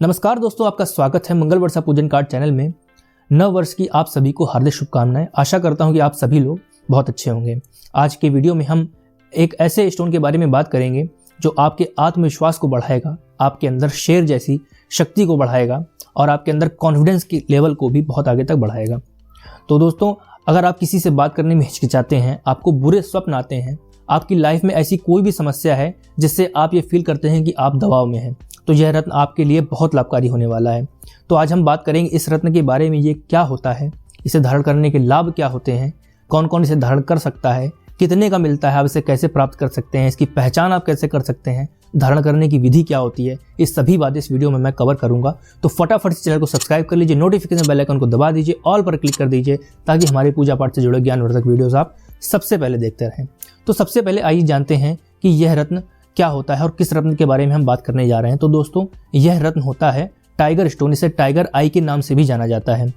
नमस्कार दोस्तों, आपका स्वागत है मंगल वर्षा पूजन कार्ड चैनल में। नव वर्ष की आप सभी को हार्दिक शुभकामनाएं। आशा करता हूं कि आप सभी लोग बहुत अच्छे होंगे। आज के वीडियो में हम एक ऐसे स्टोन के बारे में बात करेंगे जो आपके आत्मविश्वास को बढ़ाएगा, आपके अंदर शेर जैसी शक्ति को बढ़ाएगा और आपके अंदर कॉन्फिडेंस की लेवल को भी बहुत आगे तक बढ़ाएगा। तो दोस्तों, अगर आप किसी से बात करने में हिचकिचाते हैं, आपको बुरे स्वप्न आते हैं, आपकी लाइफ में ऐसी कोई भी समस्या है जिससे आप ये फील करते हैं कि आप दबाव में हैं, तो यह रत्न आपके लिए बहुत लाभकारी होने वाला है। तो आज हम बात करेंगे इस रत्न के बारे में। ये क्या होता है, इसे धारण करने के लाभ क्या होते हैं, कौन कौन इसे धारण कर सकता है, कितने का मिलता है, आप इसे कैसे प्राप्त कर सकते हैं, इसकी पहचान आप कैसे कर सकते हैं, धारण करने की विधि क्या होती है, इस सभी बातें इस वीडियो में मैं कवर करूंगा। तो फटाफट से चैनल को सब्सक्राइब कर लीजिए, नोटिफिकेशन बेल आइकन को दबा दीजिए, ऑल पर क्लिक कर दीजिए ताकि हमारे पूजा पाठ से जुड़े ज्ञानवर्धक वीडियोस आप सबसे पहले देखते रहें। तो सबसे पहले आइए जानते हैं कि यह रत्न क्या होता है और किस रत्न के बारे में हम बात करने जा रहे हैं। तो दोस्तों, यह रत्न होता है टाइगर स्टोन। इसे टाइगर आई के नाम से भी जाना जाता है।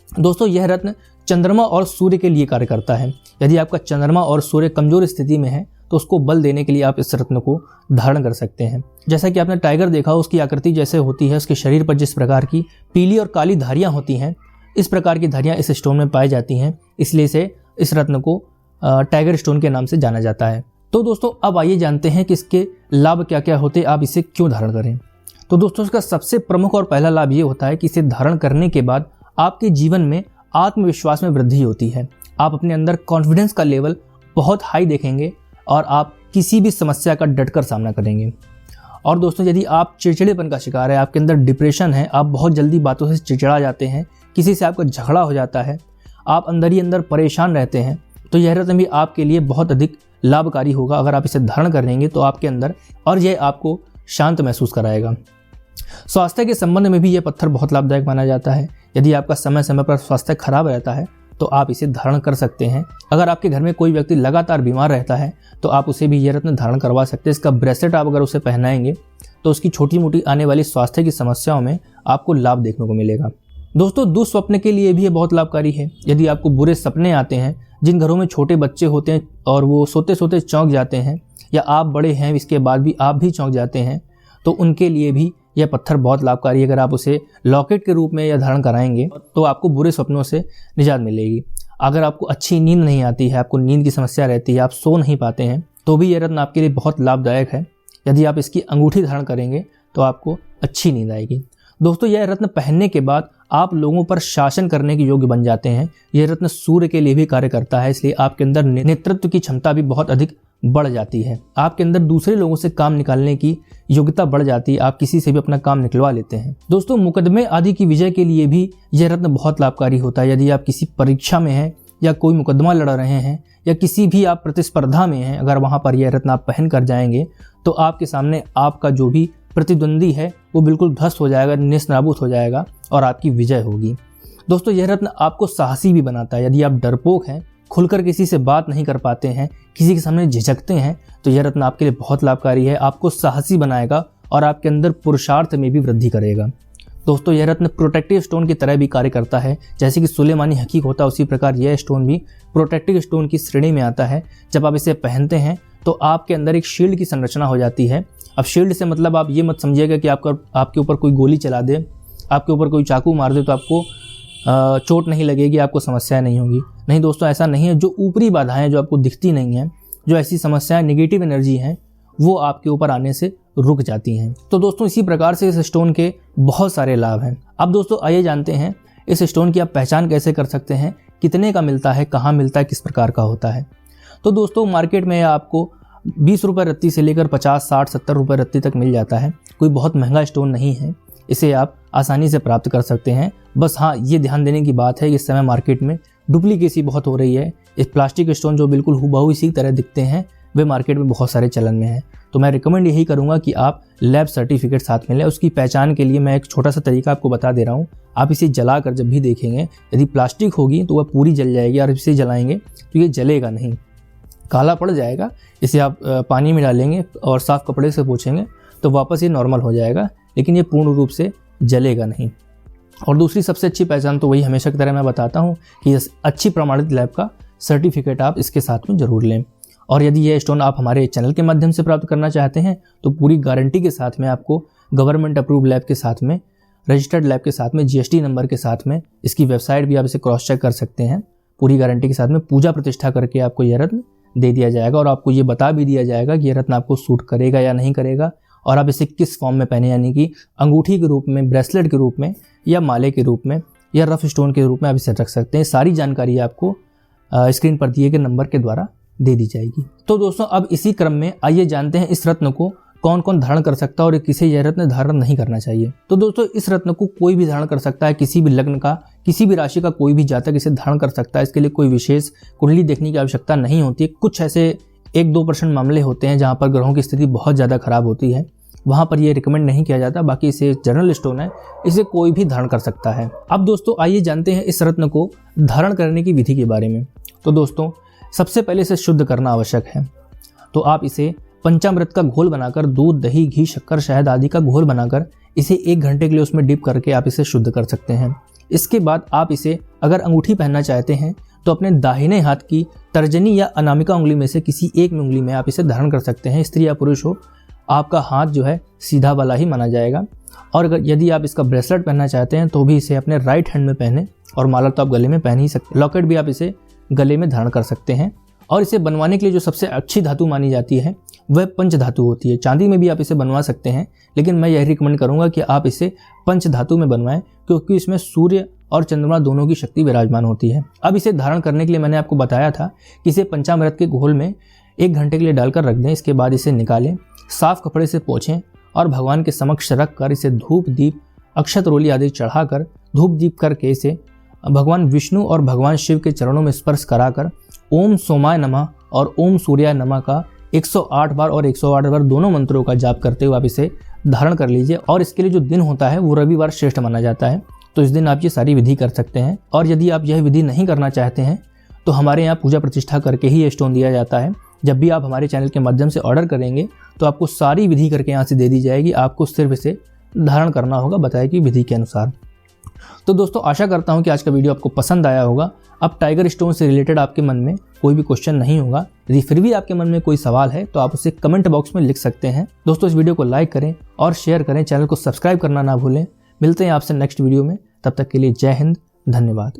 दोस्तों, यह रत्न चंद्रमा और सूर्य के लिए कार्य करता है। यदि आपका चंद्रमा और सूर्य कमजोर स्थिति में है तो उसको बल देने के लिए आप इस रत्न को धारण कर सकते हैं। जैसा कि आपने टाइगर देखा, उसकी आकृति जैसे होती है, उसके शरीर पर जिस प्रकार की पीली और काली धारियां होती हैं, इस प्रकार की धारियां इस स्टोन में पाई जाती हैं, इसलिए इस रत्न को टाइगर स्टोन के नाम से जाना जाता है। तो दोस्तों, अब आइए जानते हैं कि इसके लाभ क्या क्या होते हैं, आप इसे क्यों धारण करें। तो दोस्तों, इसका सबसे प्रमुख और पहला लाभ ये होता है कि इसे धारण करने के बाद आपके जीवन में आत्मविश्वास में वृद्धि होती है। आप अपने अंदर कॉन्फिडेंस का लेवल बहुत हाई देखेंगे और आप किसी भी समस्या का डटकर सामना करेंगे। और दोस्तों, यदि आप चिड़चिड़ेपन का शिकार है, आपके अंदर डिप्रेशन है, आप बहुत जल्दी बातों से चिड़चिड़ा जाते हैं, किसी से आपका झगड़ा हो जाता है, आप अंदर ही अंदर परेशान रहते हैं, तो यह रत्न भी आपके लिए बहुत अधिक लाभकारी होगा। अगर आप इसे धारण करेंगे तो आपके अंदर, और यह आपको शांत महसूस कराएगा। स्वास्थ्य के संबंध में भी यह पत्थर बहुत लाभदायक माना जाता है। यदि आपका समय समय पर स्वास्थ्य खराब रहता है तो आप इसे धारण कर सकते हैं। अगर आपके घर में कोई व्यक्ति लगातार बीमार रहता है तो आप उसे भी यह रत्न धारण करवा सकते हैं। इसका ब्रेसलेट आप अगर उसे पहनाएंगे तो उसकी छोटी मोटी आने वाली स्वास्थ्य की समस्याओं में आपको लाभ देखने को मिलेगा। दोस्तों, दुःस्वप्न के लिए भी ये बहुत लाभकारी है। यदि आपको बुरे सपने आते हैं, जिन घरों में छोटे बच्चे होते हैं और वो सोते सोते चौंक जाते हैं, या आप बड़े हैं इसके बाद भी आप भी चौंक जाते हैं, तो उनके लिए भी यह पत्थर बहुत लाभकारी है। अगर आप उसे लॉकेट के रूप में या धारण कराएंगे तो आपको बुरे सपनों से निजात मिलेगी। अगर आपको अच्छी नींद नहीं आती है, आपको नींद की समस्या रहती है, आप सो नहीं पाते हैं, तो भी यह रत्न आपके लिए बहुत लाभदायक है। यदि आप इसकी अंगूठी धारण करेंगे तो आपको अच्छी नींद आएगी। दोस्तों, यह रत्न पहनने के बाद आप लोगों पर शासन करने के योग्य बन जाते हैं। यह रत्न सूर्य के लिए भी कार्य करता है, इसलिए आपके अंदर नेतृत्व की क्षमता भी बहुत अधिक बढ़ जाती है। आपके अंदर दूसरे लोगों से काम निकालने की योग्यता बढ़ जाती है, आप किसी से भी अपना काम निकलवा लेते हैं। दोस्तों, मुकदमे आदि की विजय के लिए भी यह रत्न बहुत लाभकारी होता है। यदि आप किसी परीक्षा में हैं या कोई मुकदमा लड़ रहे हैं या किसी भी आप प्रतिस्पर्धा में हैं, अगर वहां पर यह रत्न आप पहन कर जाएंगे तो आपके सामने आपका जो भी प्रतिद्वंदी है वो बिल्कुल ध्वस्त हो जाएगा, नेस्तनाबूद हो जाएगा और आपकी विजय होगी। दोस्तों, यह रत्न आपको साहसी भी बनाता है। यदि आप डरपोक हैं, खुलकर किसी से बात नहीं कर पाते हैं, किसी के सामने झिझकते हैं, तो यह रत्न आपके लिए बहुत लाभकारी है। आपको साहसी बनाएगा और आपके अंदर पुरुषार्थ में भी वृद्धि करेगा। दोस्तों, यह रत्न प्रोटेक्टिव स्टोन की तरह भी कार्य करता है। जैसे कि सुलेमानी हकीक होता है, उसी प्रकार यह स्टोन भी प्रोटेक्टिव स्टोन की श्रेणी में आता है। जब आप इसे पहनते हैं तो आपके अंदर एक शील्ड की संरचना हो जाती है। अब शील्ड से मतलब आप ये मत समझिएगा कि आपके ऊपर कोई गोली चला दे, आपके ऊपर कोई चाकू मार दे तो आपको चोट नहीं लगेगी, आपको समस्याएं नहीं होंगी। नहीं दोस्तों, ऐसा नहीं है। जो ऊपरी बाधाएं जो आपको दिखती नहीं हैं, जो ऐसी समस्याएं नेगेटिव एनर्जी हैं, वो आपके ऊपर आने से रुक जाती हैं। तो दोस्तों, इसी प्रकार से इस स्टोन के बहुत सारे लाभ हैं। अब दोस्तों, आइए जानते हैं इस स्टोन की आप पहचान कैसे कर सकते हैं, कितने का मिलता है, कहाँ मिलता है, किस प्रकार का होता है। तो दोस्तों, मार्केट में आपको 20 रुपये रत्ती से लेकर 50, 60, 70 रुपये रत्ती तक मिल जाता है। कोई बहुत महंगा स्टोन नहीं है, इसे आप आसानी से प्राप्त कर सकते हैं। बस हाँ, ये ध्यान देने की बात है, इस समय मार्केट में डुप्लीकेसी बहुत हो रही है। इस प्लास्टिक स्टोन जो बिल्कुल हुबहू इसी तरह दिखते हैं, वे मार्केट में बहुत सारे चलन में हैं। तो मैं रिकमेंड यही करूँगा कि आप लैब सर्टिफिकेट साथ में लें। उसकी पहचान के लिए मैं एक छोटा सा तरीका आपको बता दे रहा हूँ। आप इसे जलाकर जब भी देखेंगे, यदि प्लास्टिक होगी तो वह पूरी जल जाएगी, और इसे जलाएंगे तो ये जलेगा नहीं, काला पड़ जाएगा। इसे आप पानी में डालेंगे और साफ कपड़े से पोंछेंगे तो वापस ये नॉर्मल हो जाएगा, लेकिन ये पूर्ण रूप से जलेगा नहीं। और दूसरी सबसे अच्छी पहचान तो वही हमेशा की तरह मैं बताता हूँ कि अच्छी प्रमाणित लैब का सर्टिफिकेट आप इसके साथ में ज़रूर लें। और यदि यह स्टोन आप हमारे चैनल के माध्यम से प्राप्त करना चाहते हैं तो पूरी गारंटी के साथ में आपको गवर्नमेंट अप्रूव लैब के साथ में, रजिस्टर्ड लैब के साथ में, GST नंबर के साथ में, इसकी वेबसाइट भी आप इसे क्रॉस चेक कर सकते हैं। पूरी गारंटी के साथ में पूजा प्रतिष्ठा करके आपको यह रत्न दे दिया जाएगा और आपको ये बता भी दिया जाएगा कि यह रत्न आपको सूट करेगा या नहीं करेगा और आप इसे किस फॉर्म में पहने, यानी कि अंगूठी के रूप में, ब्रेसलेट के रूप में या माले के रूप में या रफ स्टोन के रूप में आप इसे रख सकते हैं। सारी जानकारी आपको स्क्रीन पर दिए गए नंबर के द्वारा दे दी जाएगी। तो दोस्तों अब इसी क्रम में आइए जानते हैं इस रत्न को कौन कौन धारण कर सकता है और किसे यह रत्न धारण नहीं करना चाहिए। तो दोस्तों इस रत्न को कोई भी धारण कर सकता है, किसी भी लग्न का, किसी भी राशि का कोई भी जातक इसे धारण कर सकता है। इसके लिए कोई विशेष कुंडली देखने की आवश्यकता नहीं होती है। कुछ ऐसे 1-2% मामले होते हैं जहाँ पर ग्रहों की स्थिति बहुत ज़्यादा खराब होती है, वहाँ पर यह रिकमेंड नहीं किया जाता। बाकी इसे जनरल स्टोन है, इसे कोई भी धारण कर सकता है। अब दोस्तों आइए जानते हैं इस रत्न को धारण करने की विधि के बारे में। तो दोस्तों सबसे पहले इसे शुद्ध करना आवश्यक है। तो आप इसे पंचामृत का घोल बनाकर, दूध, दही, घी, शक्कर, शहद आदि का घोल बनाकर इसे 1 घंटे के लिए उसमें डिप करके आप इसे शुद्ध कर सकते हैं। इसके बाद आप इसे अगर अंगूठी पहनना चाहते हैं तो अपने दाहिने हाथ की तर्जनी या अनामिका उंगली में से किसी एक उंगली में आप इसे धारण कर सकते हैं। स्त्री या पुरुष हो, आपका हाथ जो है सीधा वाला ही माना जाएगा। और अगर यदि आप इसका ब्रेसलेट पहनना चाहते हैं तो भी इसे अपने राइट हैंड में पहने, और माला तो आप गले में पहन ही सकते हैं। लॉकेट भी आप इसे गले में धारण कर सकते हैं। और इसे बनवाने के लिए जो सबसे अच्छी धातु मानी जाती है वह पंच धातु होती है। चांदी में भी आप इसे बनवा सकते हैं, लेकिन मैं यह रिकमेंड करूंगा कि आप इसे पंच धातु में बनवाएं, क्योंकि इसमें सूर्य और चंद्रमा दोनों की शक्ति विराजमान होती है। अब इसे धारण करने के लिए मैंने आपको बताया था कि इसे पंचामृत के घोल में 1 घंटे के लिए डालकर रख दें। इसके बाद इसे निकालें, साफ कपड़े से पोंछें और भगवान के समक्ष रख कर इसे धूप, दीप, अक्षत रोली आदि चढ़ाकर, धूप दीप करके इसे भगवान विष्णु और भगवान शिव के चरणों में स्पर्श कराकर ओम सोमाय नमः और ओम सूर्याय नमः का 108 बार और 108 बार दोनों मंत्रों का जाप करते हुए आप इसे धारण कर लीजिए। और इसके लिए जो दिन होता है वो रविवार श्रेष्ठ माना जाता है, तो इस दिन आप ये सारी विधि कर सकते हैं। और यदि आप यह विधि नहीं करना चाहते हैं तो हमारे यहाँ पूजा प्रतिष्ठा करके ही ये स्टोन दिया जाता है। जब भी आप हमारे चैनल के माध्यम से ऑर्डर करेंगे तो आपको सारी विधि करके यहाँ से दे दी जाएगी। आपको सिर्फ इसे धारण करना होगा बताए की विधि के अनुसार। तो दोस्तों आशा करता हूँ कि आज का वीडियो आपको पसंद आया होगा। अब टाइगर स्टोन से रिलेटेड आपके मन में कोई भी क्वेश्चन नहीं होगा। यदि फिर भी आपके मन में कोई सवाल है तो आप उसे कमेंट बॉक्स में लिख सकते हैं। दोस्तों इस वीडियो को लाइक करें और शेयर करें, चैनल को सब्सक्राइब करना ना भूलें। मिलते हैं आपसे नेक्स्ट वीडियो में, तब तक के लिए जय हिंद, धन्यवाद।